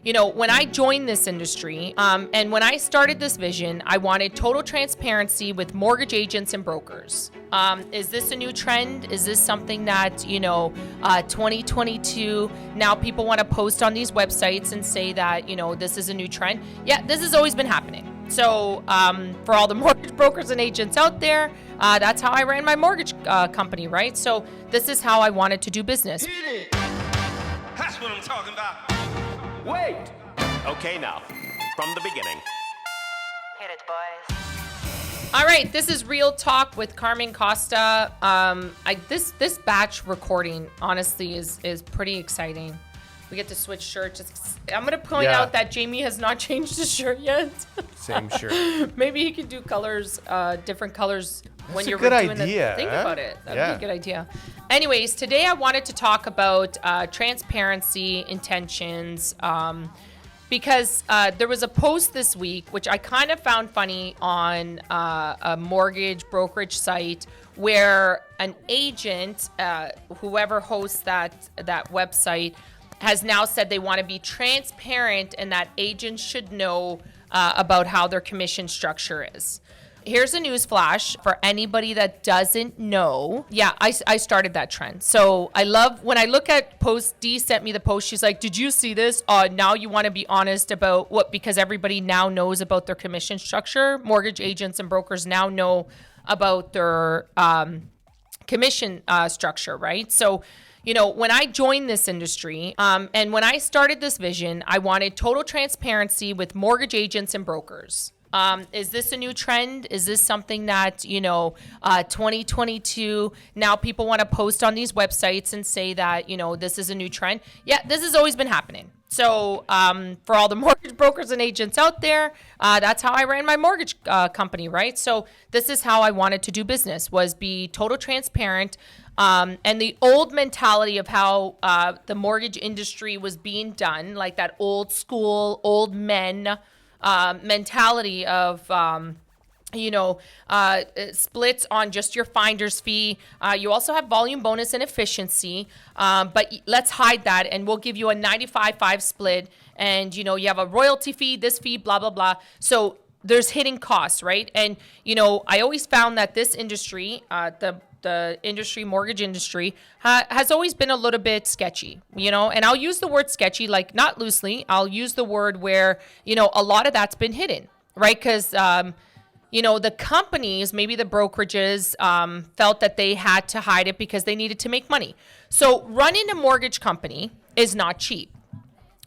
When I joined this industry, and when I started this vision, I wanted total transparency with mortgage agents and brokers. Is this a new trend? Is this something that, 2022, now people want to post on these websites and say that, this is a new trend? Yeah, this has always been happening. So for all the mortgage brokers and agents out there, that's how I ran my mortgage company, right? So this is how I wanted to do business. Hit it. That's what I'm talking about. Wait! Okay, now, from the beginning. Hit it, boys. All right, this is Real Talk with Carmen Costa. This batch recording, honestly, is pretty exciting. We get to switch shirts. I'm going to point out that Jamie has not changed his shirt yet. Same shirt. Maybe he could do colors, different colors when you're good doing idea, Think about it. That'd be a good idea. Anyways, today I wanted to talk about transparency, intentions, because there was a post this week, which I kind of found funny on a mortgage brokerage site where an agent, whoever hosts that website, has now said they want to be transparent and that agents should know about how their commission structure is. Here's a news flash for anybody that doesn't know. Yeah, I started that trend. So I love when I look at posts. Dee sent me the post. She's like, did you see this? Now you want to be honest about what, because everybody now knows about their commission structure. Mortgage agents and brokers now know about their commission structure, right? So when I joined this industry, and when I started this vision, I wanted total transparency with mortgage agents and brokers. Is this a new trend? Is this something that, 2022, now people want to post on these websites and say that, this is a new trend? Yeah, this has always been happening. So for all the mortgage brokers and agents out there, that's how I ran my mortgage company, right? So this is how I wanted to do business, was be total transparent. And the old mentality of how the mortgage industry was being done, like that old school, old men mentality of, splits on just your finder's fee. You also have volume bonus and efficiency, but let's hide that and we'll give you a 95-5 split. And, you have a royalty fee, this fee, blah, blah, blah. So there's hidden costs, right? And, I always found that this industry, the industry, mortgage industry, has always been a little bit sketchy, and I'll use the word sketchy, like not loosely. I'll use the word where, a lot of that's been hidden, right? Because, the companies, maybe the brokerages, felt that they had to hide it because they needed to make money. So running a mortgage company is not cheap.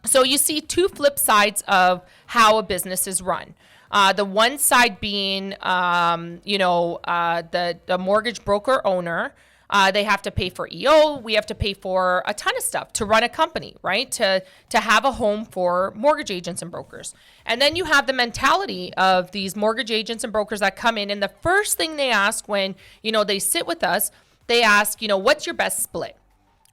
So you see two flip sides of how a business is run. The one side being, the mortgage broker owner, they have to pay for EO. We have to pay for a ton of stuff to run a company, right? To have a home for mortgage agents and brokers. And then you have the mentality of these mortgage agents and brokers that come in, and the first thing they ask when, they sit with us, they ask, what's your best split,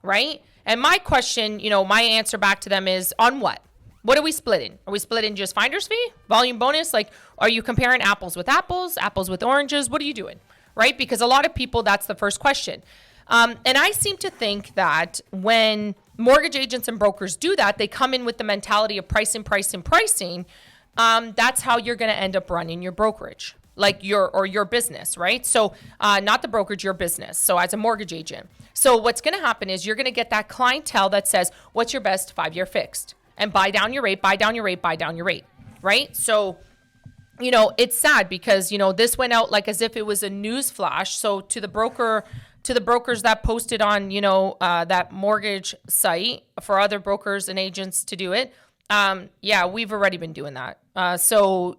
right? And my question, my answer back to them is, on what? What are we splitting? Are we splitting just finder's fee, volume bonus? Like, are you comparing apples with apples with oranges? What are you doing, right? Because a lot of people, that's the first question. And I seem to think that when mortgage agents and brokers do that, they come in with the mentality of pricing. That's how you're going to end up running your brokerage, like your business, right? So not the brokerage, your business. So as a mortgage agent. So what's going to happen is you're going to get that clientele that says, what's your best 5-year fixed? And buy down your rate, right? So, it's sad because, this went out like as if it was a news flash. So to the brokers that posted on, that mortgage site for other brokers and agents to do it, we've already been doing that. So,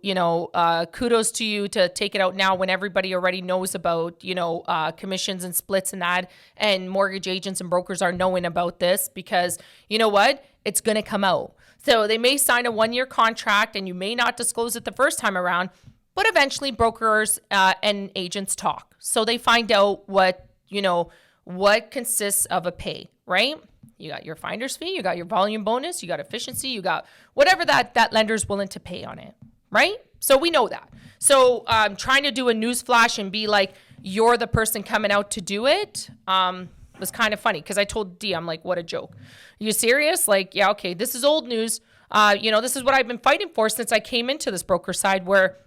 kudos to you to take it out now when everybody already knows about, commissions and splits and that, and mortgage agents and brokers are knowing about this because you know what? It's going to come out. So they may sign a 1-year contract and you may not disclose it the first time around, but eventually brokers and agents talk. So they find out what consists of a pay, right? You got your finder's fee, you got your volume bonus, you got efficiency, you got whatever that lender's willing to pay on it, right? So we know that. So trying to do a news flash and be like, you're the person coming out to do it, was kind of funny because I told Dee, I'm like, what a joke. Are you serious? Like, yeah, okay, this is old news. This is what I've been fighting for since I came into this broker side, where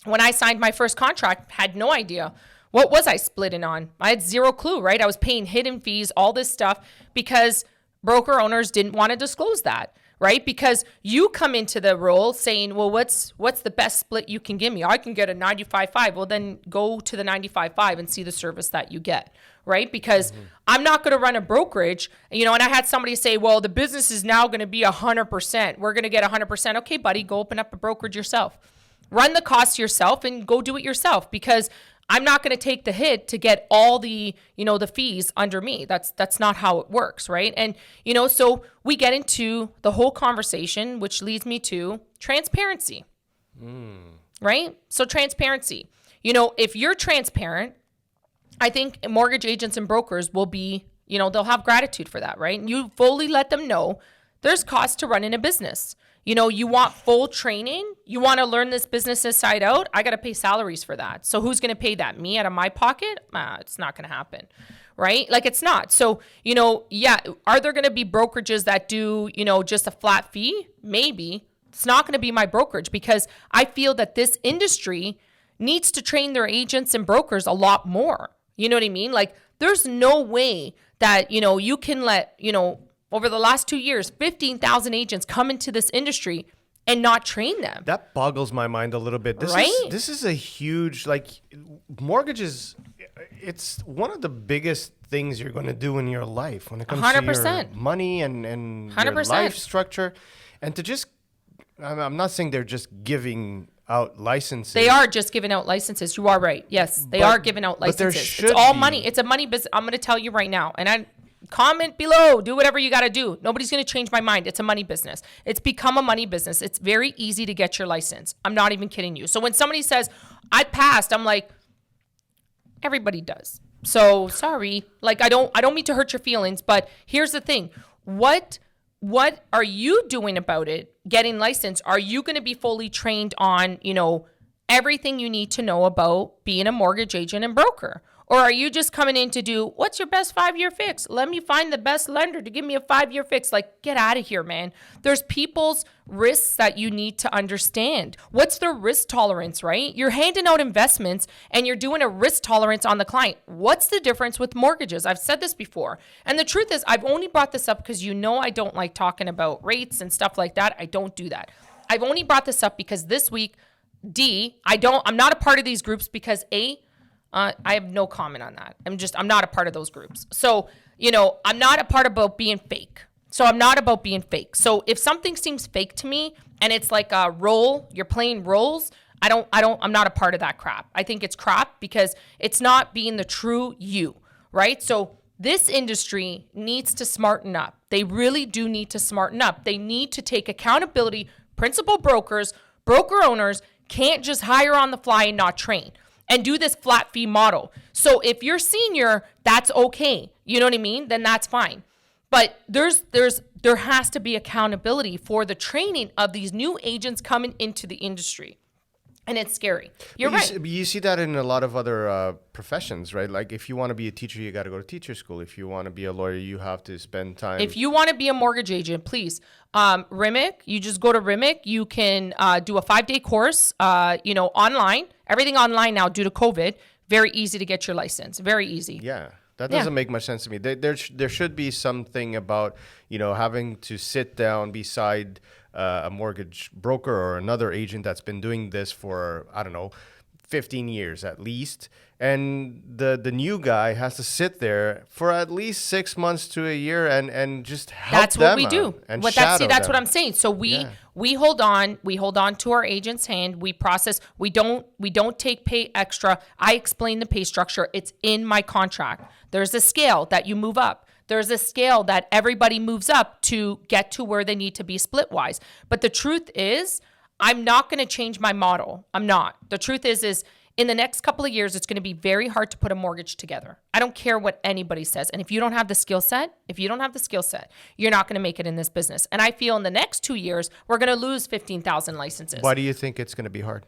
when I signed my first contract, had no idea. What was I splitting on? I had zero clue, right? I was paying hidden fees, all this stuff, because broker owners didn't want to disclose that, right? Because you come into the role saying, well, what's the best split you can give me? I can get a 95.5. Well, then go to the 95.5 and see the service that you get, right? Because I'm not going to run a brokerage, and I had somebody say, well, the business is now going to be 100%. We're going to get 100%. Okay, buddy, go open up a brokerage yourself. Run the costs yourself and go do it yourself, because I'm not going to take the hit to get all the, the fees under me. That's not how it works, right? And, so we get into the whole conversation, which leads me to transparency, right? So transparency, if you're transparent, I think mortgage agents and brokers will be, they'll have gratitude for that, right? And you fully let them know there's cost to running a business. You want full training. You want to learn this business inside out. I got to pay salaries for that. So who's going to pay that? Me out of my pocket? It's not going to happen, right? Like, it's not. So, are there going to be brokerages that do, just a flat fee? Maybe. It's not going to be my brokerage, because I feel that this industry needs to train their agents and brokers a lot more. You know what I mean? Like, there's no way that, you can let, over the last 2 years, 15,000 agents come into this industry and not train them. That boggles my mind a little bit. This is a huge, mortgages, it's one of the biggest things you're going to do in your life when it comes 100%. to your money and 100%. your life structure. And to just, I'm not saying they're just giving out licenses. They are just giving out licenses. You are right. Yes, they are giving out licenses. But there should it's all be. money. It's a money business. I'm going to tell you right now. And comment below, do whatever you got to do. Nobody's going to change my mind. It's a money business. It's become a money business. It's very easy to get your license. I'm not even kidding you. So when somebody says, I passed, I'm like, everybody does. So sorry. Like, I don't mean to hurt your feelings, but here's the thing. What are you doing about it, getting licensed? Are you going to be fully trained on, everything you need to know about being a mortgage agent and broker? Or are you just coming in to do, what's your best 5-year fix? Let me find the best lender to give me a 5-year fix. Like, get out of here, man. There's people's risks that you need to understand. What's their risk tolerance, right? You're handing out investments and you're doing a risk tolerance on the client. What's the difference with mortgages? I've said this before. And the truth is, I've only brought this up because I don't like talking about rates and stuff like that. I don't do that. I've only brought this up because this week, I'm not a part of these groups because I have no comment on that. I'm not a part of those groups. So, I'm not a part about being fake. So I'm not about being fake. So if something seems fake to me and it's like a role, you're playing roles, I'm not a part of that crap. I think it's crap because it's not being the true you, right? So this industry needs to smarten up. They really do need to smarten up. They need to take accountability. Principal brokers, broker owners can't just hire on the fly and not train and do this flat fee model. So if you're senior, that's okay. You know what I mean? Then that's fine. But there has to be accountability for the training of these new agents coming into the industry. And it's scary. You're right. You see that in a lot of other professions, right? Like if you want to be a teacher, you got to go to teacher school. If you want to be a lawyer, you have to spend time. If you want to be a mortgage agent, please, RIMIC, you just go to RIMIC. You can do a 5-day course, online. Everything online now due to COVID. Very easy to get your license. Very easy. Yeah. That doesn't make much sense to me. There should be something about, having to sit down beside a mortgage broker or another agent that's been doing this for, 15 years at least. And the new guy has to sit there for at least 6 months to a year and just help That's what we them do. out and That's shadow what them. I'm saying. So we hold on to our agent's hand. We process. We don't take pay extra. I explain the pay structure. It's in my contract. There's a scale that you move up. There's a scale that everybody moves up to get to where they need to be split wise. But the truth is, I'm not going to change my model. I'm not. The truth is in the next couple of years, it's going to be very hard to put a mortgage together. I don't care what anybody says. And if you don't have the skill set, you're not going to make it in this business. And I feel in the next 2 years, we're going to lose 15,000 licenses. Why do you think it's going to be hard?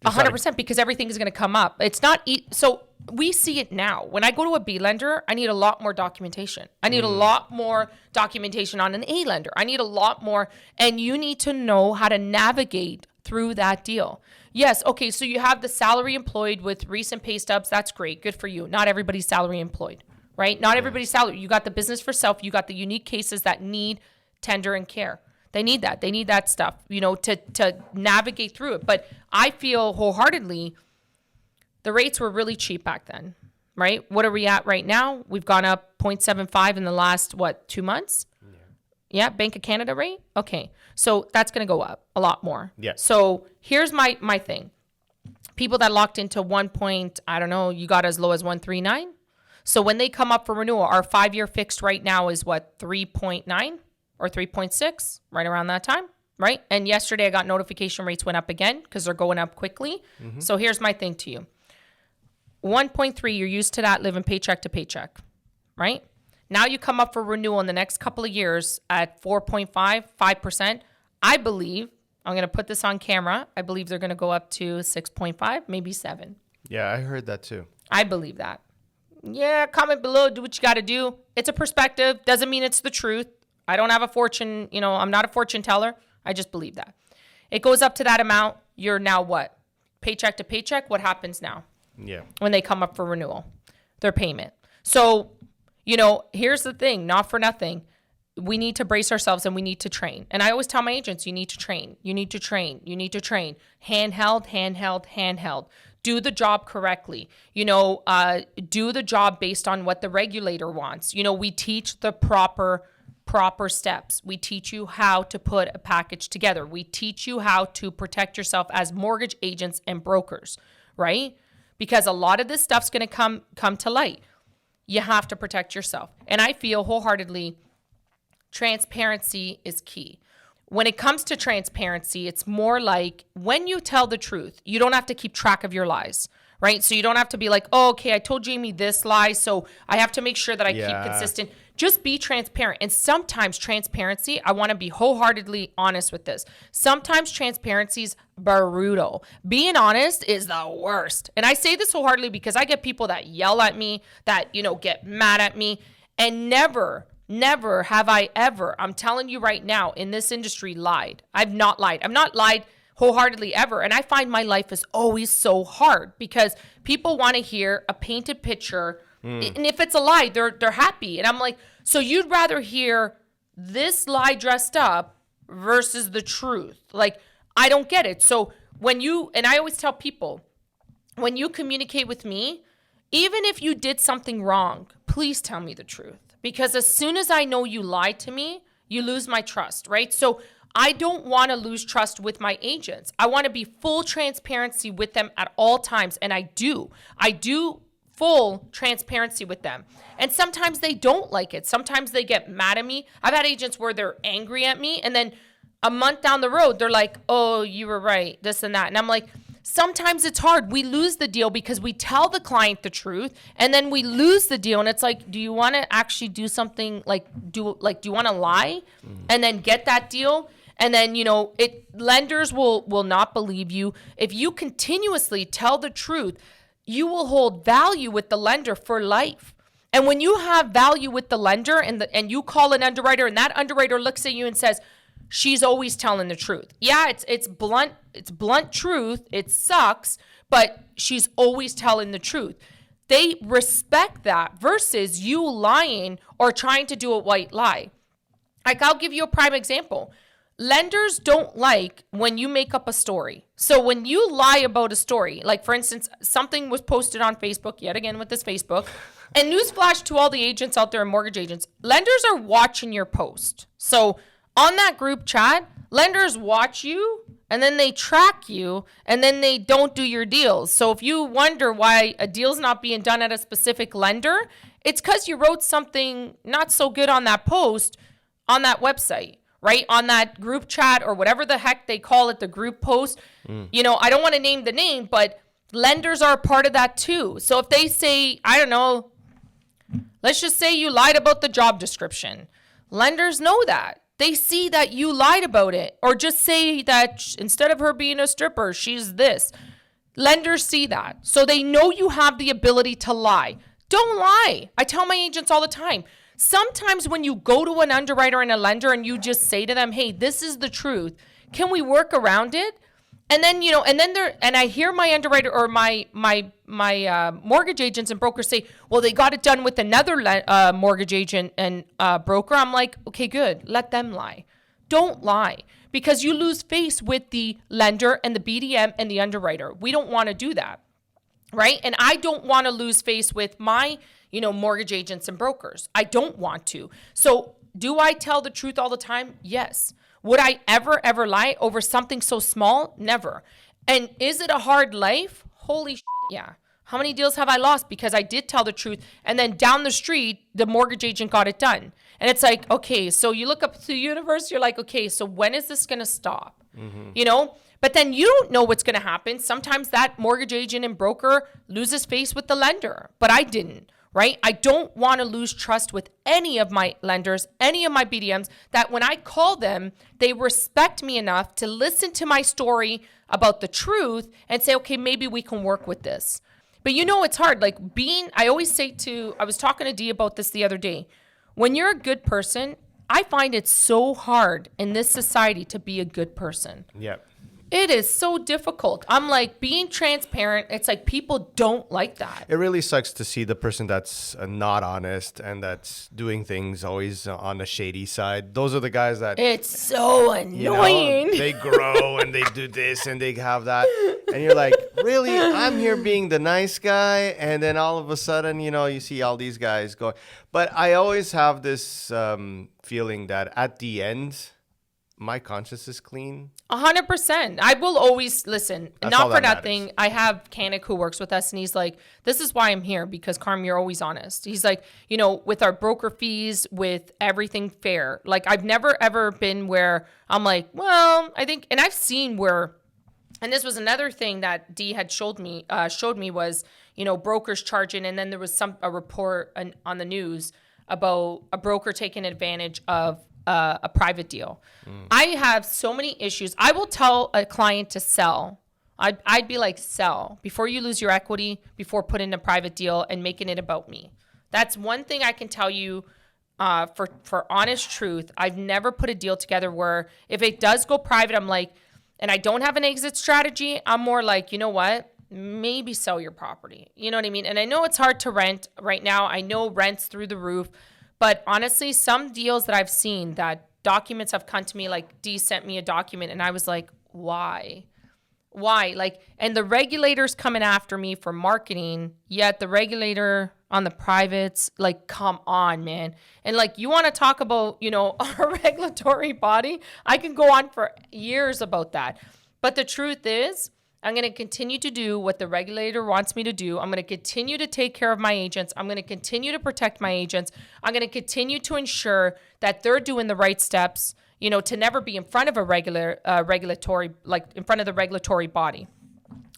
100%, because everything is going to come up. It's not so we see it now. When I go to a B lender, I need a lot more documentation. I need a lot more documentation on an A lender. I need a lot more, and you need to know how to navigate through that deal. Yes, okay, so you have the salary employed with recent pay stubs. That's great. Good for you. Not everybody's salary employed, right? Not everybody's salary. You got the business for self. You got the unique cases that need tender and care. They need that. They need that stuff, to navigate through it. But I feel wholeheartedly the rates were really cheap back then, right? What are we at right now? We've gone up 0.75 in the last, 2 months? Yeah, Bank of Canada rate? Okay. So that's going to go up a lot more. Yeah. So here's my thing. People that locked into you got as low as 139. So when they come up for renewal, our 5-year fixed right now is 3.9 or 3.6, right around that time, right? And yesterday I got notification rates went up again because they're going up quickly. Mm-hmm. So here's my thing to you. 1.3, you're used to that living paycheck to paycheck, right? Now you come up for renewal in the next couple of years at 4.5, 5%. I believe, I'm going to put this on camera, I believe they're going to go up to 6.5, maybe 7. Yeah, I heard that too. I believe that. Yeah, comment below, do what you got to do. It's a perspective, doesn't mean it's the truth. I don't have a fortune, I'm not a fortune teller. I just believe that. It goes up to that amount. You're now what? Paycheck to paycheck? What happens now? Yeah. When they come up for renewal, their payment. So, here's the thing, not for nothing. We need to brace ourselves and we need to train. And I always tell my agents, you need to train. You need to train. You need to train. Handheld, handheld, handheld. Do the job correctly. Do the job based on what the regulator wants. We teach the proper steps. We teach you how to put a package together. We teach you how to protect yourself as mortgage agents and brokers, right? Because a lot of this stuff's going to come to light. You have to protect yourself. And I feel wholeheartedly transparency is key. When it comes to transparency, it's more like when you tell the truth, you don't have to keep track of your lies, right? So you don't have to be like, oh, okay, I told Jamie this lie, so I have to make sure that I keep consistent. Just be transparent. And sometimes transparency, I want to be wholeheartedly honest with this. Sometimes transparency is brutal. Being honest is the worst. And I say this wholeheartedly because I get people that yell at me, that, get mad at me, and never have I ever, I'm telling you right now, in this industry, lied. I've not lied wholeheartedly ever. And I find my life is always so hard because people want to hear a painted picture. And if it's a lie, they're happy. And I'm like, so you'd rather hear this lie dressed up versus the truth? Like, I don't get it. So and I always tell people, when you communicate with me, even if you did something wrong, please tell me the truth. Because as soon as I know you lied to me, you lose my trust, right? So I don't want to lose trust with my agents. I want to be full transparency with them at all times. And I do full transparency with them. And sometimes they don't like it. Sometimes they get mad at me. I've had agents where they're angry at me. And then a month down the road, they're like, oh, you were right, this and that. And I'm like, sometimes it's hard. We lose the deal because we tell the client the truth and then we lose the deal. And it's like, do you want to actually do something do you want to lie and then get that deal? And then, lenders will not believe you. If you continuously tell the truth, you will hold value with the lender for life. And when you have value with the lender and you call an underwriter and that underwriter looks at you and says, she's always telling the truth. Yeah, it's blunt truth. It sucks, but she's always telling the truth. They respect that versus you lying or trying to do a white lie. Like, I'll give you a prime example. Lenders don't like when you make up a story. So when you lie about a story, like for instance, something was posted on Facebook, yet again with this Facebook, and newsflash to all the agents out there and mortgage agents, lenders are watching your post. So on that group chat, lenders watch you and then they track you and then they don't do your deals. So if you wonder why a deal's not being done at a specific lender, it's because you wrote something not so good on that post on that website, right? On that group chat or whatever the heck they call it, the group post. I don't want to name the name, but lenders are a part of that too. So if they say, I don't know, let's just say you lied about the job description. Lenders know that. They see that you lied about it, or just say that instead of her being a stripper, she's this. Lenders see that. So they know you have the ability to lie. Don't lie. I tell my agents all the time. Sometimes when you go to an underwriter and a lender and you just say to them, hey, this is the truth. Can we work around it? And then, and I hear my underwriter or my mortgage agents and brokers say, well, they got it done with another mortgage agent and broker. I'm like, okay, good. Let them lie. Don't lie, because you lose face with the lender and the BDM and the underwriter. We don't want to do that, right? And I don't want to lose face with my, mortgage agents and brokers. I don't want to. So do I tell the truth all the time? Yes. Would I ever lie over something so small? Never. And is it a hard life? Holy shit, yeah. How many deals have I lost because I did tell the truth, and then down the street, the mortgage agent got it done? And it's like, okay, so you look up to the universe, you're like, okay, so when is this going to stop? But then you don't know what's going to happen. Sometimes that mortgage agent and broker loses face with the lender, but I didn't, right? I don't want to lose trust with any of my lenders, any of my BDMs, that when I call them, they respect me enough to listen to my story about the truth and say, okay, maybe we can work with this. But it's hard. Like I always say I was talking to Dee about this the other day. When you're a good person, I find it so hard in this society to be a good person. Yeah. It is so difficult. I'm like, being transparent, it's like people don't like that. It really sucks to see the person that's not honest and that's doing things always on the shady side. Those are the guys that... It's so annoying. They grow and they do this and they have that. And you're like, really? I'm here being the nice guy. And then all of a sudden, you see all these guys going. But I always have this feeling that at the end, my conscience is clean. 100%. I will always listen. That's not all for that nothing. matters. I have Kanik who works with us, and he's like, this is why I'm here, because Carm, you're always honest. He's like, with our broker fees, with everything fair. Like, I've never ever been where I'm like, well, I think, and I've seen where, and this was another thing that Dee had showed me was, brokers charging, and then there was a report on the news about a broker taking advantage of a private deal. I have so many issues. I will tell a client to sell. I'd be like, sell before you lose your equity, before putting in a private deal and making it about me. That's one thing I can tell you for honest truth. I've never put a deal together where if it does go private, I'm like, and I don't have an exit strategy, I'm more like, you know what? Maybe sell your property. You know what I mean? And I know it's hard to rent right now. I know rent's through the roof. But honestly, some deals that I've seen that documents have come to me, like Dee sent me a document and I was like, why? Like, and the regulator's coming after me for marketing, yet the regulator on the privates, like, come on, man. And like, you want to talk about, our regulatory body? I can go on for years about that. But the truth is, I'm going to continue to do what the regulator wants me to do. I'm going to continue to take care of my agents. I'm going to continue to protect my agents. I'm going to continue to ensure that they're doing the right steps, to never be in front of a regulatory, like in front of the regulatory body.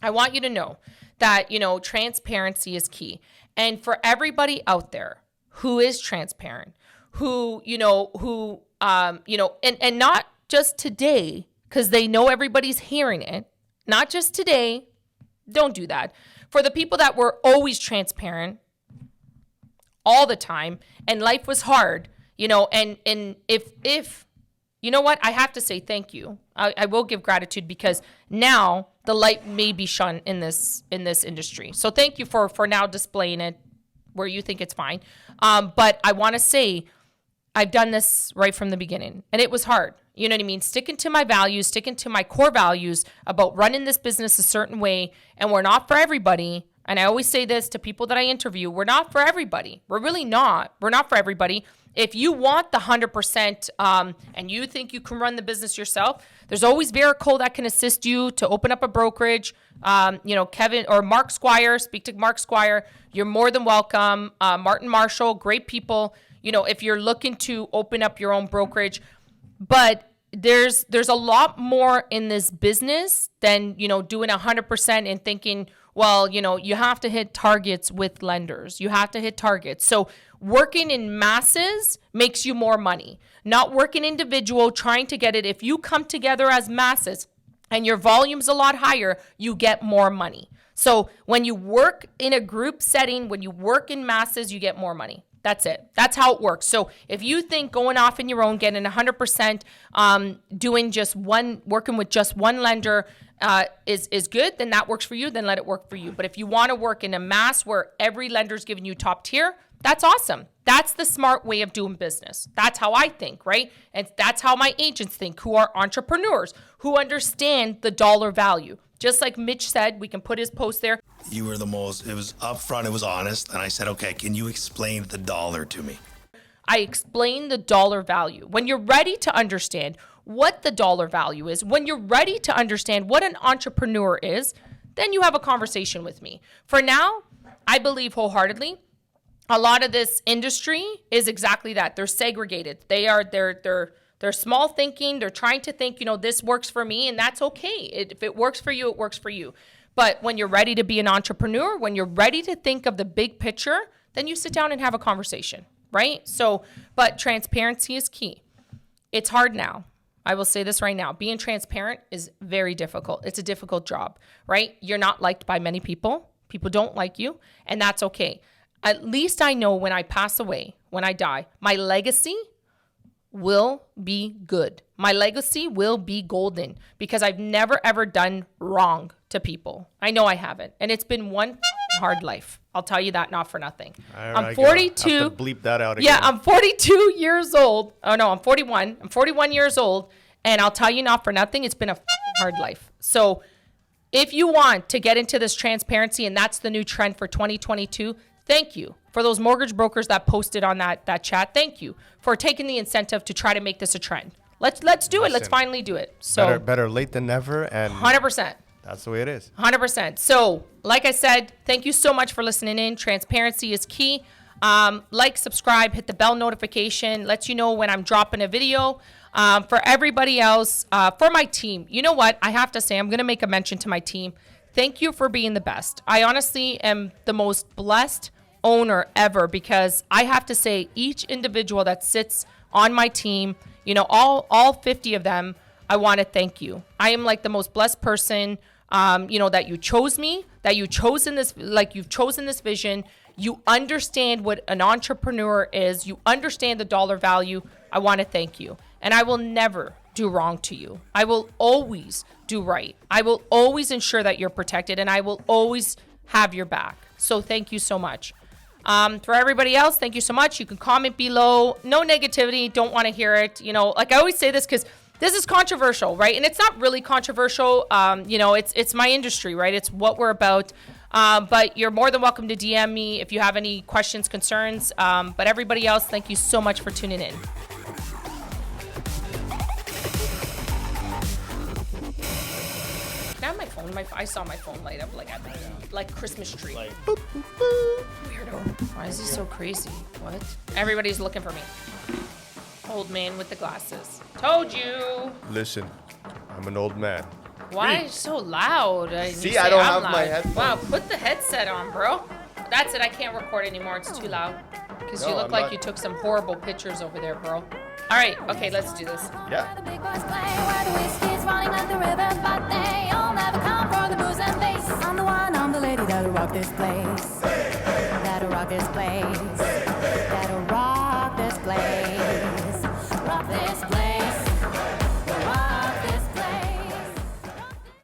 I want you to know that, transparency is key. And for everybody out there who is transparent, who, and not just today, because they know everybody's hearing it. Not just today. Don't do that. For the people that were always transparent all the time and life was hard, and if you know what, I have to say thank you. I will give gratitude because now the light may be shone in this industry. So thank you for now displaying it where you think it's fine. But I want to say I've done this right from the beginning and it was hard. You know what I mean? Sticking to my values, sticking to my core values about running this business a certain way. And we're not for everybody. And I always say this to people that I interview. We're not for everybody. We're really not. We're not for everybody. If you want the 100% and you think you can run the business yourself, there's always Verico that can assist you to open up a brokerage. Kevin or Mark Squire, speak to Mark Squire. You're more than welcome. Martin Marshall, great people. If you're looking to open up your own brokerage. But there's a lot more in this business than, doing 100% and thinking, well, you have to hit targets with lenders. You have to hit targets. So working in masses makes you more money, not working individual, trying to get it. If you come together as masses and your volume's a lot higher, you get more money. So when you work in a group setting, when you work in masses, you get more money. That's it. That's how it works. So if you think going off in your own, getting 100%, doing just one, working with just one lender is good, then that works for you, then let it work for you. But if you want to work in a mass where every lender's giving you top tier, that's awesome. That's the smart way of doing business. That's how I think, right? And that's how my agents think, who are entrepreneurs, who understand the dollar value. Just like Mitch said, we can put his post there. You were the most, it was upfront, it was honest. And I said, okay, can you explain the dollar to me? I explain the dollar value. When you're ready to understand what the dollar value is, when you're ready to understand what an entrepreneur is, then you have a conversation with me. For now, I believe wholeheartedly, a lot of this industry is exactly that. They're segregated. They're small thinking. They're trying to think, this works for me, and that's okay. If it works for you, it works for you. But when you're ready to be an entrepreneur, when you're ready to think of the big picture, then you sit down and have a conversation, right? So, but transparency is key. It's hard now. I will say this right now. Being transparent is very difficult. It's a difficult job, right? You're not liked by many people. People don't like you, and that's okay. At least I know when I pass away, when I die, my legacy will be good. My legacy will be golden because I've never ever done wrong to people. I know I haven't. And it's been one hard life. I'll tell you that, not for nothing. I'm 42. I have to bleep that out again. Yeah, I'm 42 years old. Oh no, I'm 41. I'm 41 years old. And I'll tell you, not for nothing, it's been a hard life. So if you want to get into this transparency, and that's the new trend for 2022, thank you for those mortgage brokers that posted on that chat. Thank you for taking the incentive to try to make this a trend. Let's do it. Let's finally do it. So better late than never, and 100%. That's the way it is. 100%. So, like I said, thank you so much for listening in. Transparency is key. Like, subscribe, hit the bell notification. Lets you know when I'm dropping a video. For everybody else, for my team, you know what? I have to say, I'm going to make a mention to my team. Thank you for being the best. I honestly am the most blessed owner ever because I have to say each individual that sits on my team, all 50 of them, I want to thank you. I am like the most blessed person, that you chose me, that you've chosen this vision. You understand what an entrepreneur is. You understand the dollar value. I want to thank you. And I will never do wrong to you. I will always do right. I will always ensure that you're protected, and I will always have your back. So thank you so much. For everybody else, thank you so much. You can comment below. No negativity. Don't want to hear it. Like I always say this because this is controversial, right? And it's not really controversial. It's my industry, right? It's what we're about. But you're more than welcome to DM me if you have any questions, concerns. But everybody else, thank you so much for tuning in. Can I have my phone? I saw my phone light up like Christmas tree. Boop, boop, boop. Weirdo. Why is he so crazy? What? Everybody's looking for me. Old man with the glasses. Told you. Listen, I'm an old man. Why are you so loud? See, I don't have my headphones. Wow, put the headset on, bro. That's it. I can't record anymore. It's too loud. Because you look like you took some horrible pictures over there, bro. All right. Okay, let's do this. Yeah. The big boys play where the whiskey's running like the river, but they all never come for the booze and bass. I'm the one, I'm the lady that'll rock this place. That'll rock this place. That'll rock this place. Rock this place.